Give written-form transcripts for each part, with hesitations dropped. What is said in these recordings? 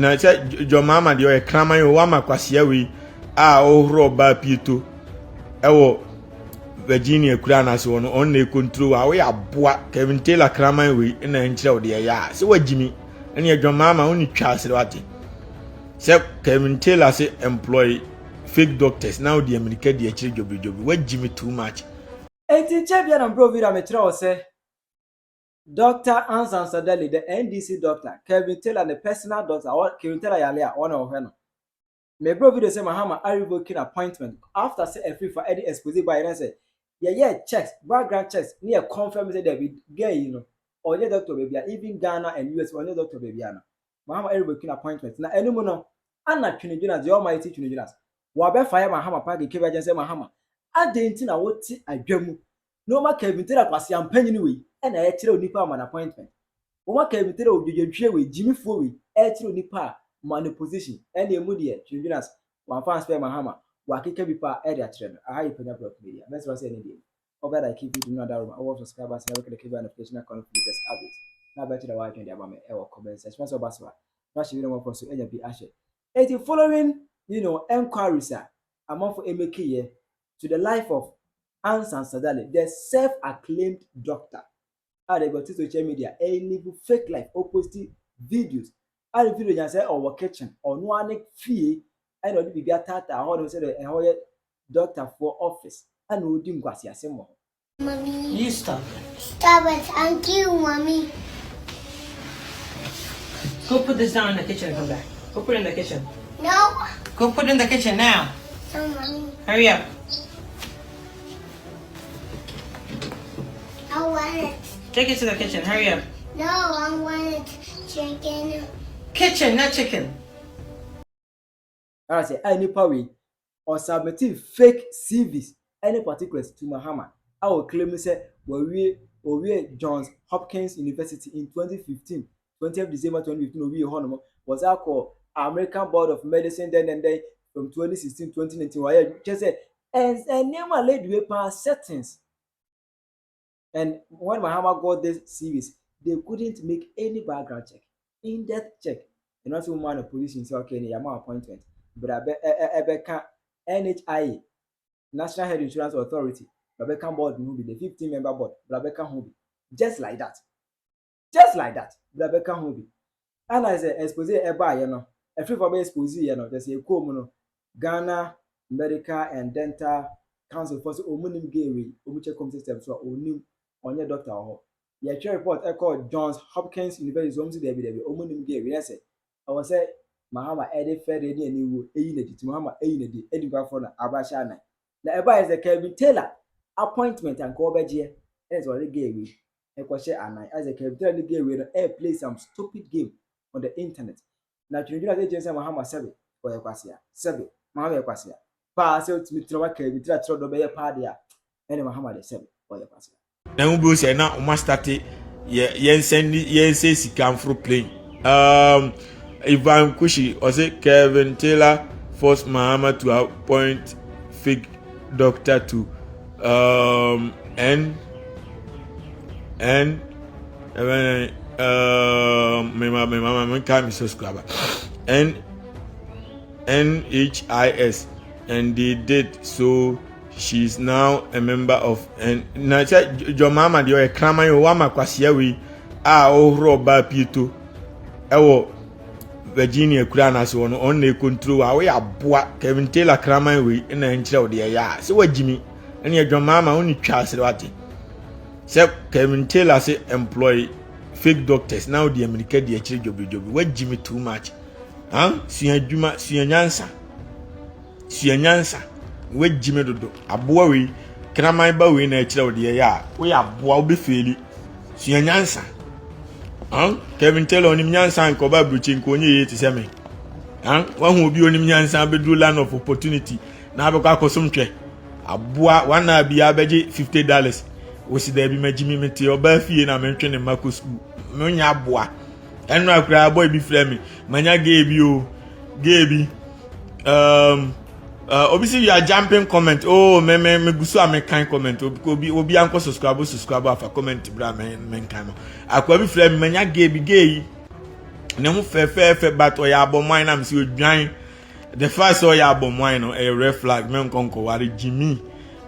na che jo mama de o kraman yo wa makwasia we a ohro ba pieto ewo Wagyimi kura na so no on na control a we aboa Kevin Taylor kraman we na nkyere wo de ya se Wagyimi ene jo mama oni twa asere wate se Kevin Taylor se employ fake doctors now the America de akire jobi Wagyimi too much. Enti chebia na bro video me kire wo se Dr. Ansan Sadali, the NDC doctor, Kevin Taylor, the personal doctor, or Kevin Taylor Yalia, one of them. My bro video say Mahama are revoking appointment after say a free for any exposé by and say, yeah, checks, background checks, near confirm say they be gay, you know, or your doctor baby, even Ghana and US or your doctor baby. Mahama are revoking appointment. Now, any mono, and not Twene Jonas, the almighty Twene Jonas. Wabe fire Mahama party, Kevin say Mahama. I didn't know what I dream. No ma Kevin Taylor was young penny way. And I tell nipa man appointment. Oma Kevin Taylor will do your Wagyimi for we, tell nipa man position, and the moody, Twene Jonas, one fan spare Mahama, Wakika Bipa, Edia Trend, a high Penyah media. That's what I say any over I keep it in another room. I want subscribers and look at the cable notification conflicts habits. Now better the white and the Abame or comments, as much as possible. Now she will want to be ashes. It following, enquiries among for MK to the life of Ansan Sadali, the self-acclaimed doctor. They got to social media, a little fake life, opposite videos. I the video say our kitchen or no one fee. I know the got that. I want to say the doctor for office. I know dim kwasia semo. Mommy, you stop. Stop it! Thank you, mommy. Go put this down in the kitchen and come back. Go put it in the kitchen. No. Go put it in the kitchen now. No, mommy. Hurry up. I want it. Take it to the kitchen. Hurry up. No, I want it. Chicken. Kitchen, not chicken. I say any power or submitting fake CVs, any particulars to Mahama. I will claim say we Johns Hopkins University in 2015, 20th December 2015, we honor was our called American Board of Medicine then from 2016, 2019. Why just say and name a lady pass settings. And when Mahama got this series, they couldn't make any background check, in-depth check. And also man of position say okay, you my appointment. But I NHIA, National Health Insurance Authority, Rebecca board will be the 15-member board, Rebecca will be just like that, Rebecca will be. And I say expose eba a free for expose there's a Ghana Medical and Dental Council for omunim gateway, omuche system so onim on your doctor or your report called Johns Hopkins University Zomsi Debbie omunim gateway. I say I was say Mahama edit fed any new to Mahama Edinburgh for Abashana. The Eba is the Kevin Taylor appointment and call Beji. That's what they gave me. A question and as a Kevin Taylor gave me play some stupid game on the internet. Now to you agents Mahama Sebi or Yaquasia. Sebi, Mahama Yaquasia. Pass out to me to Kevin Taylor throw the Bay party. And Mahama de Sebi or Yaquasia. Now we say now we must start yen say sika for playing. Ivan Kushi or say Kevin Taylor forced Mahama to appoint fake doctor to my can't subscriber NHIS, and they did so. She's now a member of and na your mama de kraman yo wa makwasia we a ohro ba pieto ewo Wagyimi kura na so no on na control a we aboa Kevin Taylor kraman we na nkyere wo de ya se Wagyimi ene your mama oni twa asere wate se Kevin Taylor se employ fake doctors now the America de akire jobi Wagyimi too much suadwuma suanyansa Wagyimi dodo aboa we kraman ba we na akire wo de ya we aboa wo be feli suanyansa Kevin Taylor onim nyansa nko ba bruchi nko onye ye tise me wa hu obi onim nyansa bedu land of opportunity na abekwa akosomtwe aboa wana bia abeje $50 wosi da bi Wagyimi meti oba fie na mentwe ne mako school nya aboa enu akra boy bi frame manya gebi obviously you are jumping comment me gusu American comment obi anko subscribe afa comment bra men kan akwa bi frame manya gay ne ho fe but o ya abomwan na msi odwan the first o ya abomwan no a red flag men konko Wagyimi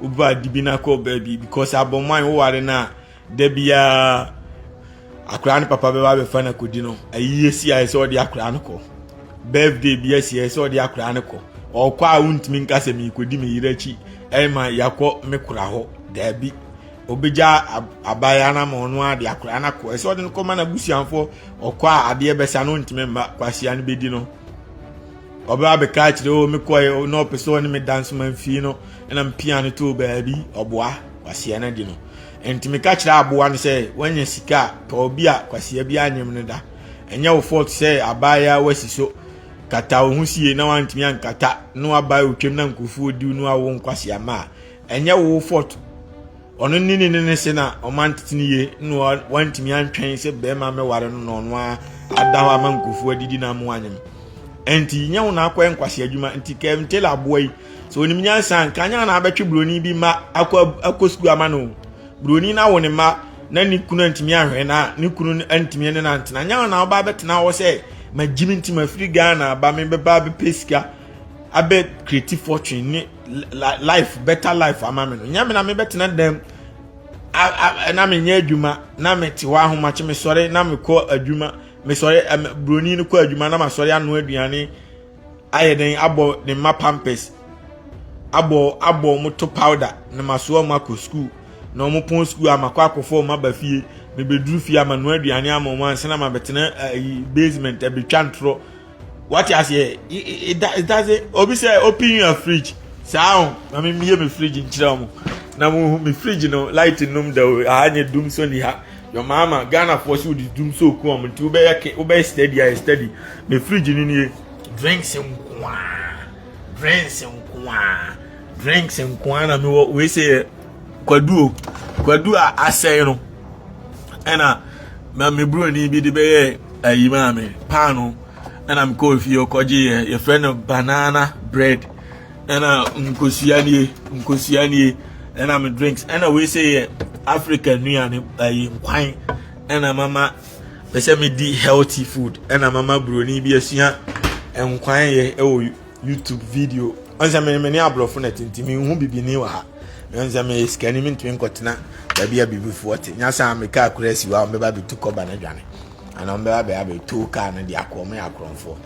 uba dibina ko baby because abomwan wo ware na da bia akra ne papa be ba be fa na kodi no ayesi ayi so de akra ne ko birthday bia si so de akra ne ko o kwa wuntimi nkase mi kodi me yirachi ma yakọ mekura ho da bi obeja abaya na ma onu ade akra na ko so de ko ma na busianfo okwa ade besa no ntime mba kwasia ne bedi no oba be ka kire o mekoy no peso ne me dance man fi no na mpia ne to ba bi oboa kwasia na di no ntime ka kire aboa ne se wanya sika to obi a kwasia bi anyem ne da enya wo fault se abaya wasiso kata ohusie na wantimi ankata no abai otwem na nkofu odi no awo nkwase ama enye wo fort ono nini se na omantini ye no wantimi antwen se be ma me ware no no ada wa man nkofu adidi na mo anyem enti nya wo na akwa nkwase adwuma enti kem tela aboy so onim nyansa kanya na abetwe broni bi ma akosku ama no broni na wo ne ma na ni kunu antimi ahwe na ni kunu antimi ne na ntena nya wo na oba betena wo se Wagyimi nti mafiri Ghana ba me beba be pesika abe creative fortune life better life amame no nyame na me betena dem na me nya adwuma na me ti wa homa che me sore na me ko adwuma me sore broni no ko adwuma na ma sore anu aduane ayeden abo ne ma pampers abo moto powder na maso ma ko school na mo pon school amakwa akofo ma ba fie me bedru fie amanu aduane amoma ansana ma betena basement ebetwantro what you say it does it obi say open your fridge sao na me miye me fridge nchira mo na mo me fridge no light num da anye dum so ni ha your mama Ghana for you the dum so ko am nti obey steady me fridge ni drinks nkwa na me we say kwadu asay no ena me bro ni bi de be ayi ma me pano ena me ko fi okoji ye friend banana bread ena nkosianie ena me drinks ena we say African nuane ayi nkwan ena mama be say me di healthy food ena mama bro ni bi asua nkwan ye YouTube video onza me ni abrofo na tintimi hu bibini wa ha onza me scan mi ntwe nkotena bia bibifu ate nyasa ameka akurasi wa mbeba bitu koba na dwane ana mbeba be abetu ka na dia akoma ya akronfo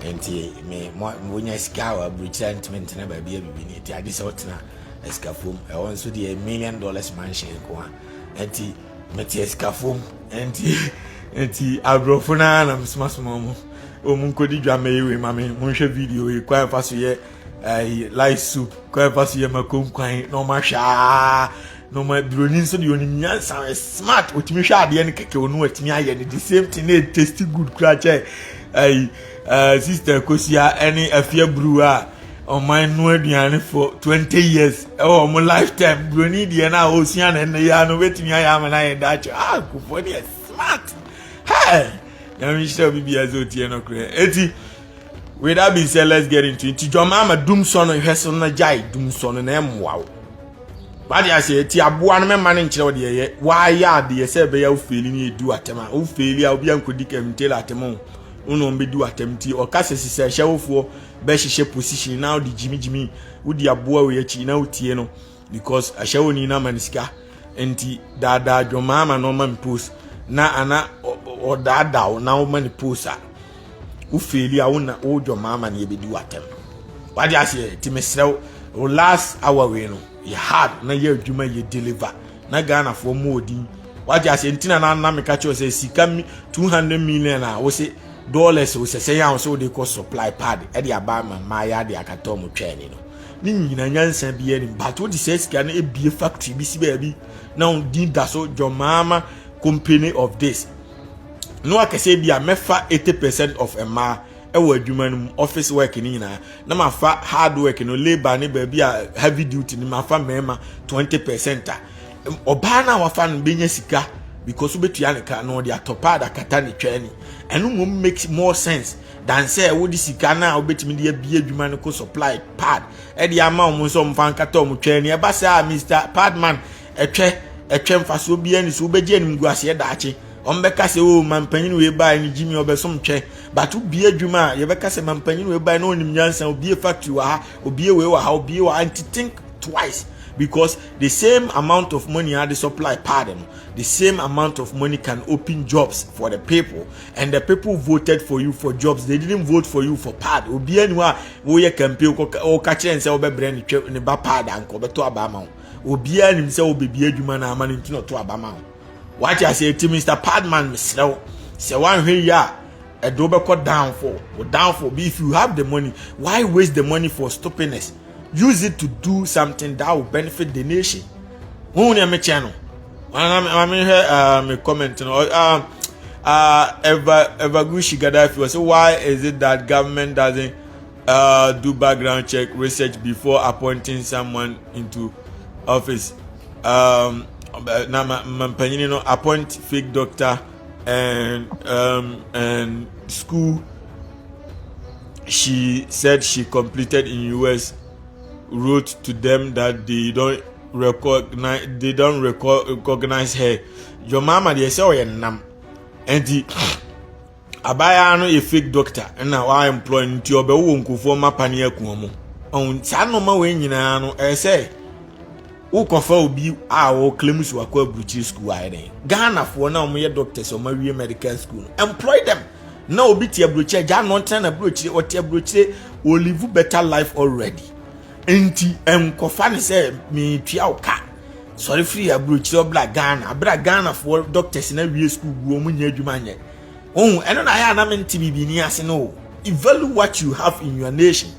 enti me wonya sika wa brucha ntment na bia bibini ti ade se otena escafom e won so de $1 million mansion ko ha enti meti escafom enti abrofuna na msmasmo mo o mun kodi dwame yewe mame monhwe video e kwa faso ye light soup kwa faso ye makonkwan no ma hwa no my broni so the only nyansa smart otimi hwa ade ne keke onu atimi aye the same thing e tasty good crache sister kosia any afia brewer on my no aduane for 20 years oh my lifetime broni de na osia na ya no wetimi aye amana ye dacho kufo dey smart hey yami shall be as otie no kre eti with that being said, let's get into it. Your mama doom son on her son na jai doom son na wow. But I say ti aboa no me man nkyere de ye why ya de say be ya ofeli ni edu atema ofeli a obi ankodi kemtela atema uno mbe du atemti o kase sise hyewofo be hyehye position now the jimi udi aboa we achi na utie no because ahyewo ni na manisika enti dada your mama no man post na ana o dada na o man post a ofeli a wona o your mama na ebedu atem. What I say ti mesrew last hour we no ye hard na ye adwuma ye deliver na Ghana for modi what you say ntina na me ka che say sika $200 million a wo say dollars wo say ya so dey cost supply pad e dey aba ma ya dey akato mo twani no ni nyina nyansa bia ni but wo dey say sika na e bie factory bi si ba bi na on din da so your mama company of this no akase bia mefa 80% of ema ewo adwuma no office work ni nyina na mafa hard work no labor ni ba bia heavy duty ni mafa mema 20% oba na wafa no benya sika because obetua ne ka no dia topa da kata ne twani eno mo makes more sense than say wo di sika na obetimi dia bia adwuma no ko supply pad e dia ma mo so mfa nkata mo twani e ba say Mr. Padman etwe mfaso bia ni so obeje ni nguase daache Ombeka se o mampanyin we buy ni Jimmy obesom twe but obi adwuma ye beka se mampanyin we buy no onim nyansa obi factory wa ha obi we wa ha obi wa anti think twice because the same amount of money are the supply pardon the same amount of money can open jobs for the people and the people voted for you for jobs they didn't vote for you for pad obi anwa wo ye campaign o ka kire nse obebre ni twe ni ba pad anko beto abama obi anim se obebi adwuma na ama ni ntino to abama what I say to Mr. Padman Mr. Say one here ya a double cut down for if you have the money why waste the money for stupidness use it to do something that will benefit the nation. Who near my channel? I mean here comment ever Gushi Gaddafi say why is it that government doesn't do background check research before appointing someone into office? Appoint fake doctor and school she said she completed in US wrote to them that they don't recognize her. Your mama they say oh nam and the abaya no a fake doctor and now I employ into obe wo nkofo ma pania kuomo on sa no ma we nyina no say who confer obi wo claims to akwa bruchi school ayi Ghana for na omo ye doctors o ma wie medical school employ them na obi tie bruchi ja no ntena na bruchi o tie bruchi o live better life already enti enkofa ne say me tua oka sorry free abruchi o bla Ghana for doctors na wie school go omo nya adwuma nye eno na ya na menti bibi ni ase no evaluate what you have in your nation.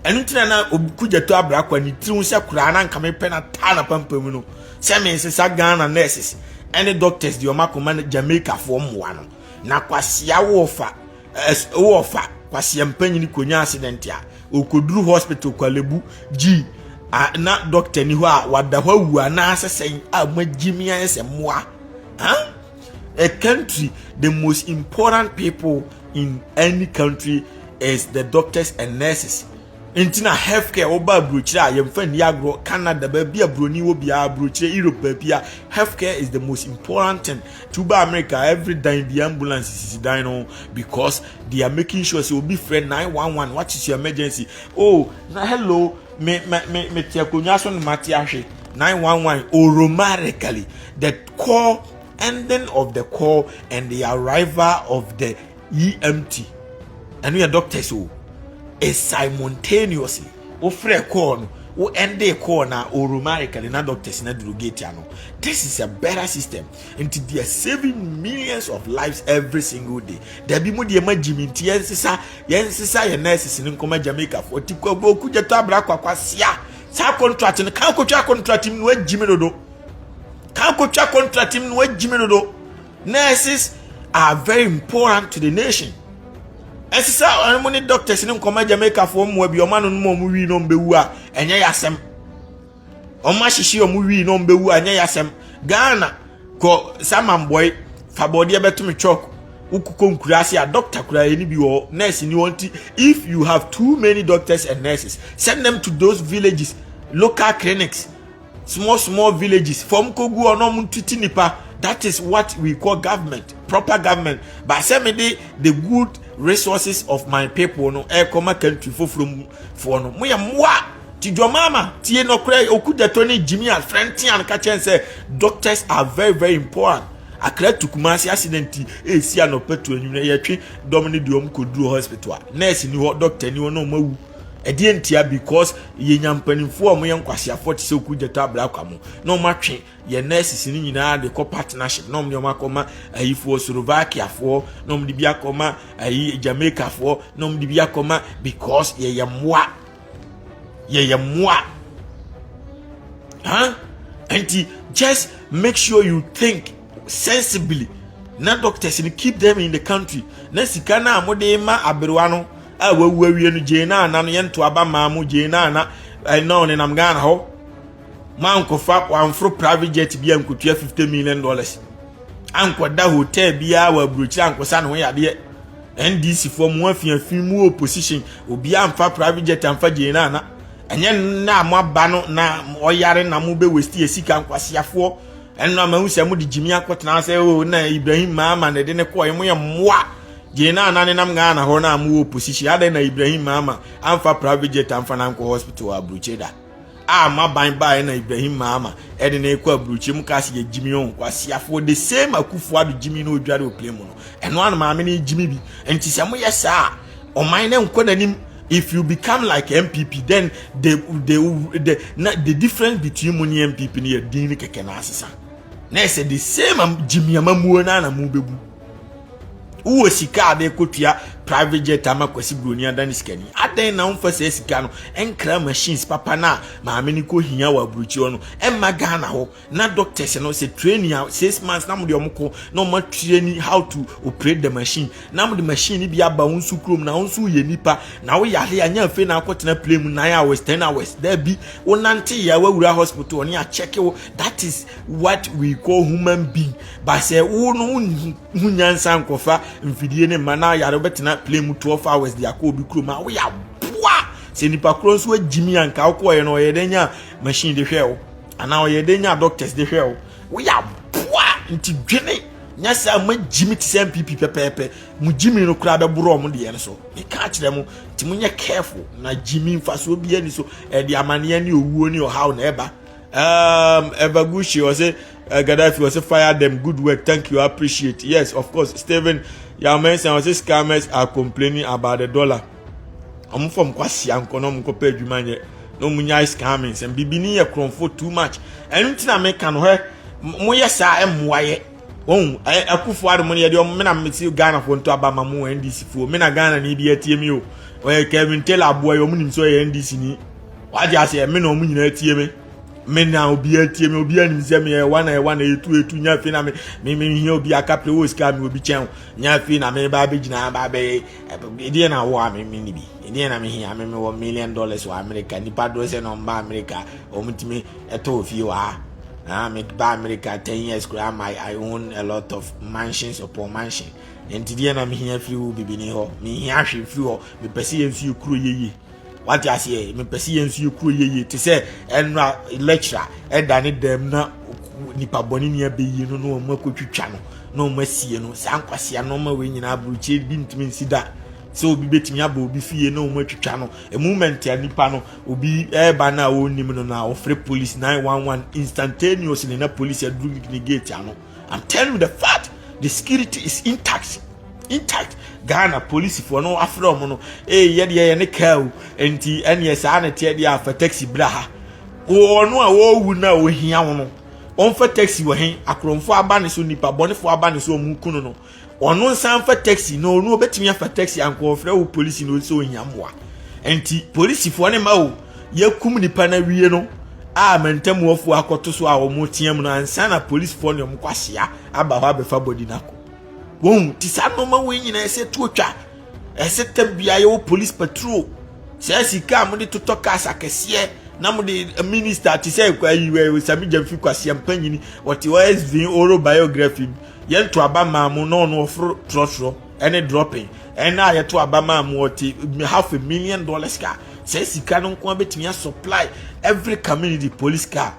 And until na obukuja to abrakwa ni tiru se kura na nka me pena ta na pampam no se me se Ghana nurses and doctors di o makoma Jamaica for mwa no na kwasia wo ofa kwasia mpanyini konya accident a okoduru hospital kwa lebu g na doctor ni ho a wada ho awu na asesen a Wagyimi ese mwa a country the most important people in any country is the doctors and nurses. Intina healthcare oba abrochira yemfa ni agro Canada ba bia broni wo bia abrochira Europe bia healthcare is the most important thing to ba America every day the ambulance is dying on because they are making sure so be friend 911 what is your emergency oh na hello me tia konya so no mati ahwe 911 automatically the call ending of the call and the arrival of the EMT and we are doctors so is simultaneously o free call o end the call na automatically na doctors na drugate no. This is a better system and they are saving millions of lives every single day. There be mo de Wagyimi yensisa ye nurses ni nkoma Jamaica for tikwa bo kuja to abra kwasia sa contract no kan ko twa contract ni Wagyimi no do kan ko twa contract ni Wagyimi no do. Nurses are very important to the nation. Esisa only doctors in nkoma Jamaica for mo bi o ma no mo wi no mbewu a enye yasem o ma hihie o mo wi no mbewu a enye yasem Ghana ko saman boy fa body betum chok ukuko nkurase a doctor kura eni bi o nurse ni wanti if you have too many doctors and nurses send them to those villages local clinics small villages from kogu ono mutiti nipa. That is what we call government, proper government. But send me the good resources of my people no e koma country for no mo ya mwa ti jo mama tie no kra okuda Twene Jonas friend ti an ka chen say doctors are very important. Akra tukumasi accident e si anopetu anwuna ye twe domini diom koduru hospital nurse ni ho doctor ni no mawu edi entia because ye nyampanimfo o mo ye nkwasiafo ti se okuda to abra kwamo no matwe ye nurses ni nyina de co partnership no mo makoma ayifo Slovakia fo no mo de bia koma ayi Jamaica fo no mo de bia koma because ye mwa and just make sure you think sensibly. Na doctors ni keep them in the country. Na sika na amode ma aberwa no a wawie no je na no yento aba ma mu je na I know ne nam Ghana ho man ko fa wanfro private jet bia nkotua $50 million anko da hotel bia wa brochi anko sa no ya de NDC for mu afiafin mu opposition obi amfa private jet amfa je na enye na mo aba no na oyare na mo be westi esika nkwasiafo enno ma hu se mo de Jimmy akotena se o na Ibrahim Mahama na de ne ko yemo ye moa je na anane nam ga na ho na mu opposition ade na Ibrahim Mahama amfa private jet amfa na nko hospital Abuche da ma ban ba na Ibrahim Mahama e de na ekwa Abuche mu ka se Jimmy on kwasi afo the same akufo adu Jimmy no odware o play mu no eno an ma me ne Jimmy bi enti se mo ye sa o man na nko nanim. If you become like MPP, then the difference between money and MPP ni dini keke na asisa. Na say the same Jimmy amamuo na mu bebu. Uwo sika de kotua private jet ama kwasi broni adan sikani. Adan na umfa se sika no enkra machines papa na maame ni ko hia wa bruchi no emma Ghana ho na doctors no say training 6 months na mo de omko na mo training how to operate the machine na mo the machine bi aba unsu krom na unsu ye nipa na wo yale anya fe na akotena play mu 9 hours 10 hours there be wonante ya wawura hospital oni a check you. That is what we call human being. But say wo no hunyansa nkofa mfidie ne mana yare betina play mu 12 hours dia ko bi krom a wo ya boa se nipa kron so Jimmy anka ko ye no ye denya machine de hwe ana o ye denya doctors de hwe wo ya boa nti dwene nya sa ma Jimmy ti sem pipi pepepe mu Jimmy no kura be boro mo de ye so e ka kire mu ti mu nya careful na Jimmy mfa so bi ani so e de amane ani owuo ni o how na eba Evaguchi was say Gaddafi was say fire them, good work, thank you, I appreciate. Yes, of course. Steven Yamensen was say scammers are complaining about the dollar. I'm from Kwasi Ankono Mkope Jumanye. No munya scamming and bibini ya cromfo too much. And until I make an her moya sa mwaye. Oh, I could for the money. I don't mean Ghana for to Abama mo NDC for Mena Ghana ni be TMU. Where Kevin tell a boy your money so NDC ni. What you say, men no money TMU. Men now obi atiem obi anim se me 1 nya fi na me hi obi akaple wo ska me obi chen nya fi na me ba be gina ba be e na wo me ni bi e na me hi me $1 million wa America ni pa do se no mba America o mutimi eto fi wa me ba America 10 years I own a lot of mansions upon mansion and die na me hi afi wo bibi ni ho me hi ahwe fi ho me pese ye fi kuro yeye. What I say, me pesi ensu kuro yeye te say enra lecture e dane dem na nipa boni ne abeyi no no mo akotwitwa no mo asie no sa nkwase no mo we nyina abruche bi ntimi nsida so obi betimi aba obi fie no mo atwitwa no a moment ya nipa no obi ba na onim no na ofre police 911 instantaneously na police adru gate ano. I'm telling you the fact, the security is intact. Ghana police for no afro no ye de ne cow enti ene sa na tie de afa taxi braha wo no a wo wu na wo hia wo no on fa taxi wo hen akromfo aba ne so nipa bonefo aba ne so mu kunu no ono nsan fa taxi no obetimi afa taxi anko ofre wo police no so hia moa enti police for ne ma wo yakum nipa na wie no a mentem wo fu akoto so a wo mo tiam no ansa na police for ne mo kwahia aba ho abefa body nako. Won ti sa no ma we nyina ese tuotwa ese tabia ye police patrol se sika mo de toto kasa kese na mo de minister ti say kwa yiwe sami jamfi kwase ampanyini what was the oral biography ye to abama mo no ofro trotro any dropping and na ye to abama mo oti $500,000 ka se sika no nko betimi supply every community police car.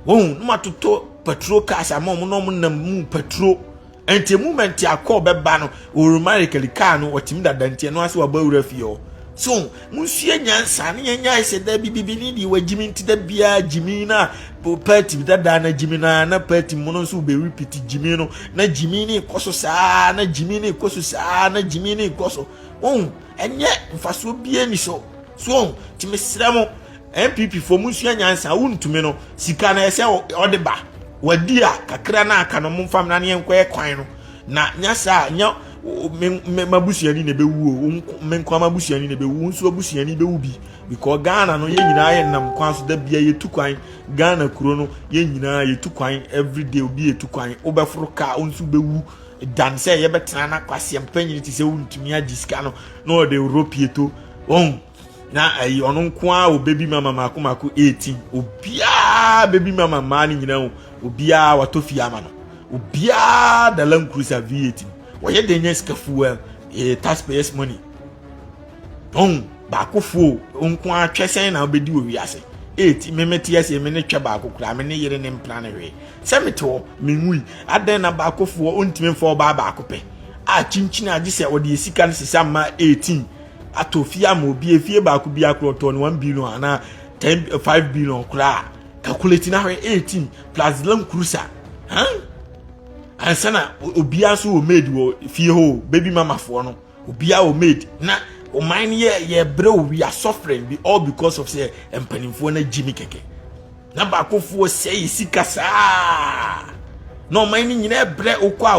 Won no matoto patrol cars amom no mo nam patrol. Enti moment ya call beba no America car no otim da dantie no ase wa bawura fie so munsue nyansa ne nya ise da bibibi ni di Wagyimi nti da bia Jimmy na party da na Jimmy na party mo no so be repeat Jimmy no na Jimmy ni koso saa na Jimmy ni koso saa na Jimmy ni koso enye mfaso bia ni so ti mesremo MPP for munsue nyansa wuntume no sika na ese odeba wadi a kakra na aka no mfam na ne enkoye kwan no na nyasa nya mabusuani ne bewu menkwa mabusuani ne bewu nso abusuani bewu bi because Ghana no ye nyina ye nam kwan so da bia ye tukwan Ghana kuro no ye nyina ye tukwan everyday obi ye tukwan obeforo ka nso bewu dan say ye betena na kwase mpanyini ti se wuntumi agiska no no de europieto na ono nko a obebi mama mako 18 obia baby mama mani nyina obia watofi ama no obia da Land Cruiser V18 woye de nya skafu taxpayers money ba ko fu nko a twesen na obedi wo wiase 8 memeti yes me ne twa ba kokura me ne yere ne plan we se meto me ngui adan na ba kofo ontime fo ba kope a chinchina agi se odi esika ne sisa ma 18 atofia ma obi efie ba ko bia kroto no 1 billion ana 5 billion kura calculate na 18 plus lam cruiser ansana obia so o made wo fie ho baby mama fo no obia o made na o mine ye bre we are suffering all because of say empanimfo na Jimmy keke na ba ko fo say sika sa no mine nyina bre okwa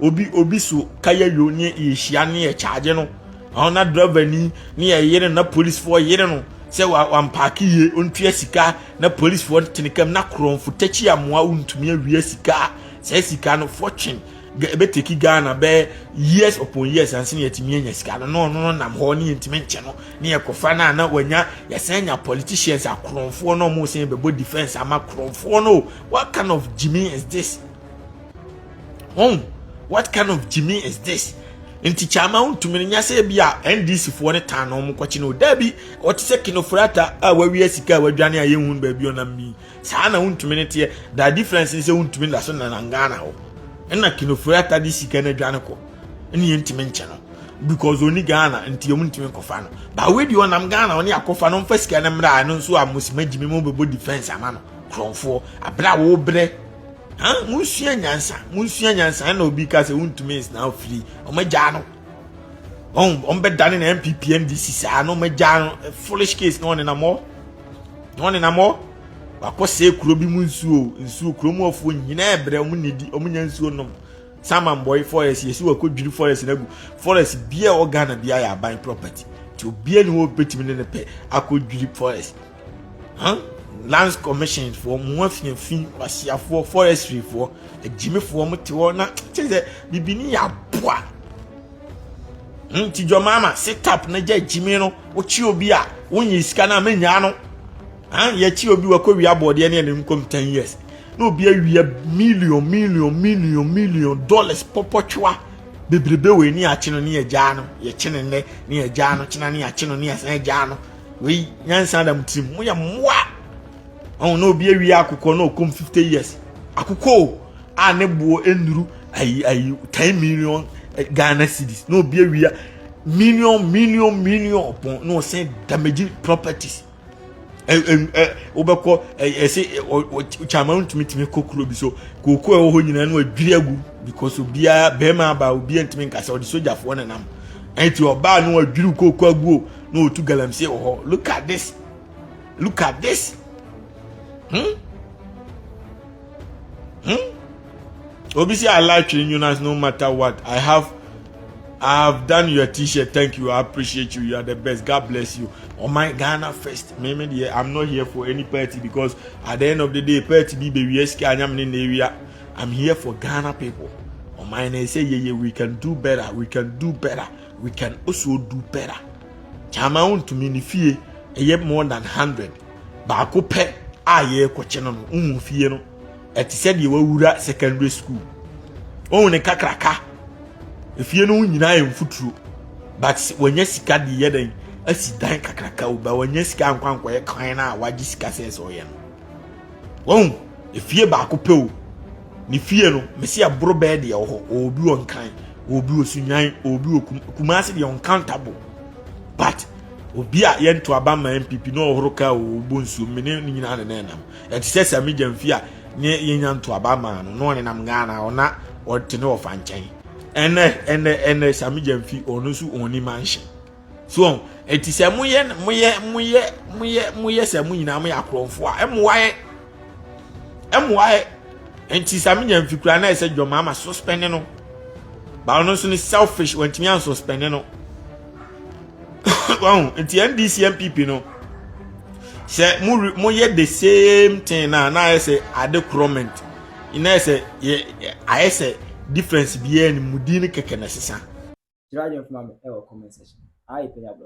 obi so kaya yo ne ehia ne e charge no ona driver ni yere na police for yere no se wa mpaki ye ontua sika na police for tenikam na kronfo tachi amoa untumi awie sika se sika no fortune beteki Ghana be years upon years and senior timi anya sika no nam ho ne ntimi nche no ne yekofa na wanya yesanya politicians akronfo no mo se bebo defense ama kronfo no what kind of Jimmy is this? What kind of Jimmy is this? Inti chama untumi nya se bia NDC fo ne tan no mo kwachi no da bi otise kinofrata a wawie sika wadwane aye hun ba bi onam mi sa na untumi ne tie da difference is untumi da so na Ghana ho na kinofrata di sika na dwane ko eni ntimi nche no because oni Ghana nti omuntimi kofa no ba we di onam Ghana oni akofa no mfa sika na mra no so amosima Jimmy mo bebo defense ama no kronfo abra wo bre Munsua nyansa na obi ka se untumi is now free omaja no be dane na MPP NDC sa no omaja no foolish case no ne na mo wakose kuro bi nsuo kuro mu ofo nyina ebre omunedi omunya nsuo no Saman boy forest yesi wakodwiri forest na gu forest bia organa bia ya ban property ti obi ni wo betimi ne pe akodwiri forest lands commission for mo afin wasia for forestry for Jimmy for mo te wo na cheze bibini ya boa ti jo mama set up na ja Jimmy no wo chi obi a wonyi sika na manya no ye chi obi wakowi abode ne ne nkom 10 years no obi awia million dollars popochwa bebrebe we ni achi no ne agya no ye chene ne ne agya no chena ne achi no ne asan agya no we nyansa da mutim mo ya mwa no obi awia akukọ no kom 50 years akukọ a ne buo enuru ayi 10 million Ghana cedis no obi awia million upon no say damage properties obekọ ese chama ntumi kokuro bi so kokọ e ho nyina no adwiri agu because obia bema ba obia ntumi nkasa odi soja fo na nam enti oba no adwiri kokọ agu no otu galamse ho look at this Obviously, I like Twene Jonas no matter what. I have done your t-shirt. Thank you. I appreciate you. You are the best. God bless you. Oh my Ghana first. Maybe I'm not here for any party because at the end of the day, party be baby area. I'm here for Ghana people. Oh my, they say yeah, we can do better. We can also do better. Chama un to me fie more than 100. Ba ko pe aye kwache no fie no eti said ye wura secondary school ne kakraka efie no nyina ye mfuturo but wanya sika di yeden asi dan kakraka oba wanya sika ankwankwa ye kan na wagi sika se so ye no efie ba ko pe o ni fie no mesi abro be de ho obi won kan obi osunyan obi kumase de uncountable but obi a ye nto aba ma MPP no ohoroka obonsu mene nyina ne nam eti sesa me jamfi a ne ye nya nto aba ma no ne nam Ghana ona ote ne ofa nchen ene sami jamfi onu su oni mansion so eti se moye se mu nyina mo yakronfo a emwae enti sami jamfi kura na se Mahama suspend no ba onu su ni selfish wantimi an suspend no wow, it's NDC MPP no. Say mo ye the same thing na I say adequate. I say I say difference be any mudini keke na sisa. Try your comment section. I Penyah.